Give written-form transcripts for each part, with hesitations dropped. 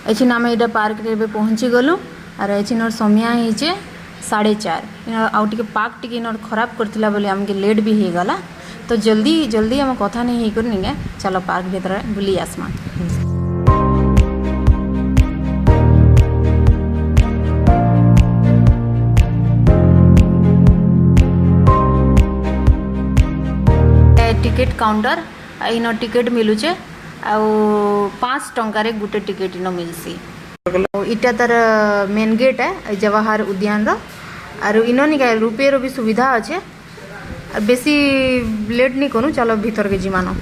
एछिन आम यहाँ पार्क रे पहुँची गलु आर एछिन समय होचे 4:30 आउ टे पार्क टी खराब करथिला बोले आमके लेट भी हो गला तो जल्दी जल्दी आम कथा नहीं कर निगे चलो पार्क भीतर बुली आसमा। टिकेट काउंटर इन टिकेट मिलुचे आउ 5 टंकार गुटे टिकेट इन मिलसी। इटा तार मेन गेट है जवाहर उद्यान रो आर इन निका रुपये रो भी सुविधा अच्छे बेसी लेट नहीं करूँ चलो भीतर के जीमान।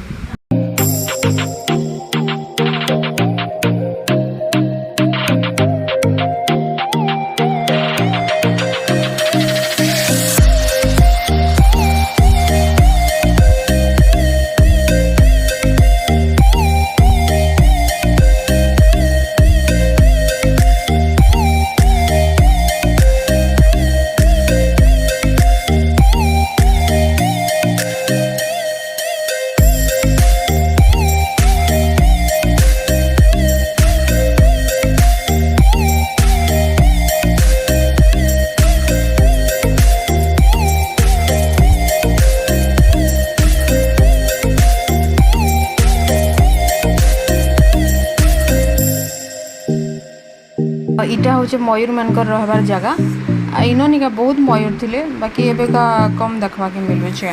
इटा हूँ मयूर मानकर रहबार जगह इन निका बहुत मयूर थिले बाकी एबे का कम देखवा के मिलुचे।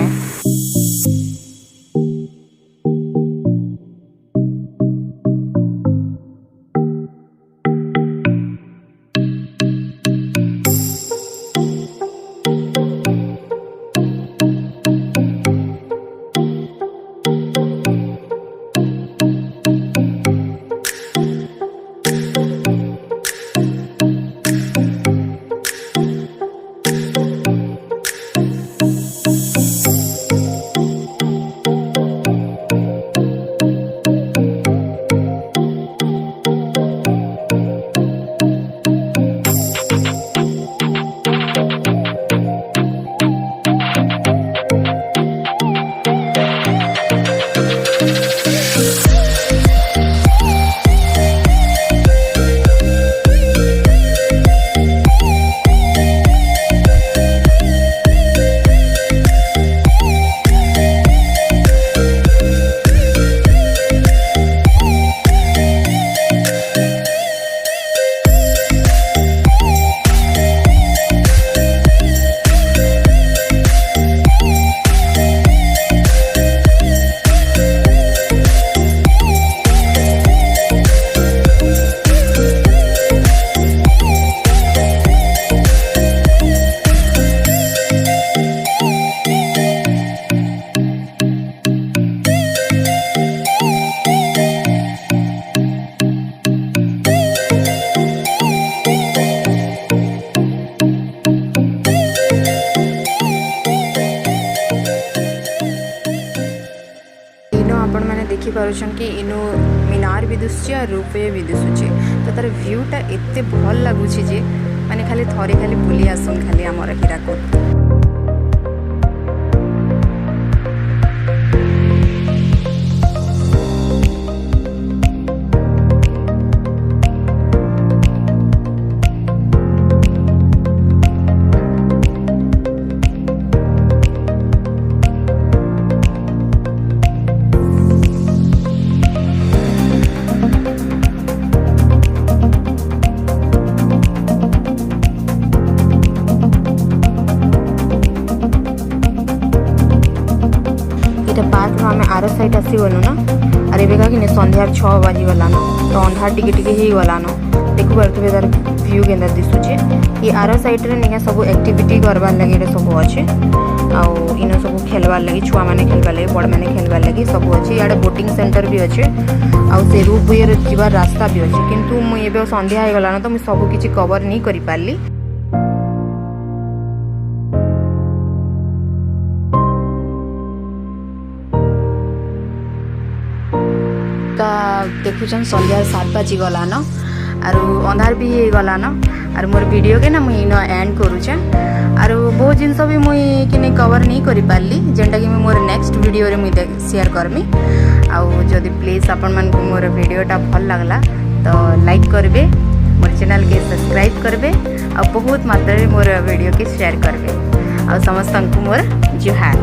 देखिपुन कि इनु मीनार भी दिशुचे और रूपये भी दिशुचे तो तार व्यूटा एते भल लगुच माने खाली थरे खाली बुली आसन खाली आमर हीराकुद। पार्क आम आर साइड आसी गलु ना अरे बेका कि संध्या 6 बाजी गलान तो अंधार टिके ही गलान देखु पारे तार व्यू के दिशुचे ये आर साइड रे निका सब एक्टिविटी करबार लगे सब अच्छे आउ इन सब खेलबार लगी छुआ मैंने खेलबार लगी बड़ मैंने खेलबार लगी सब अच्छे इे बोटिंग सेंटर भी अच्छे आउ से रूपये जीवार रास्ता भी अच्छे किंतु मुझे संध्या हो गलान तो मुझे सब किसी कवर नहीं कर पारली। देखुन संध्या 7 बाजी गलान आर अंधार भी हो गलान आर मोर वीडियो के ना मुझे एंड करुचे आर बहुत जिनस भी मुई कि कवर नहीं करि पारली जेनटा कि मोर नेक्स्ट वीडियो रे मुई शेयर करमी आउ जदि प्लीज आपण मन को मोर वीडियोटा भल लागला तो लाइक करबे, मोर चैनल के सब्सक्राइब करबे और बहुत मात्रा रे मोर वीडियो के शेयर करबे और समस्त को मोर जुहार।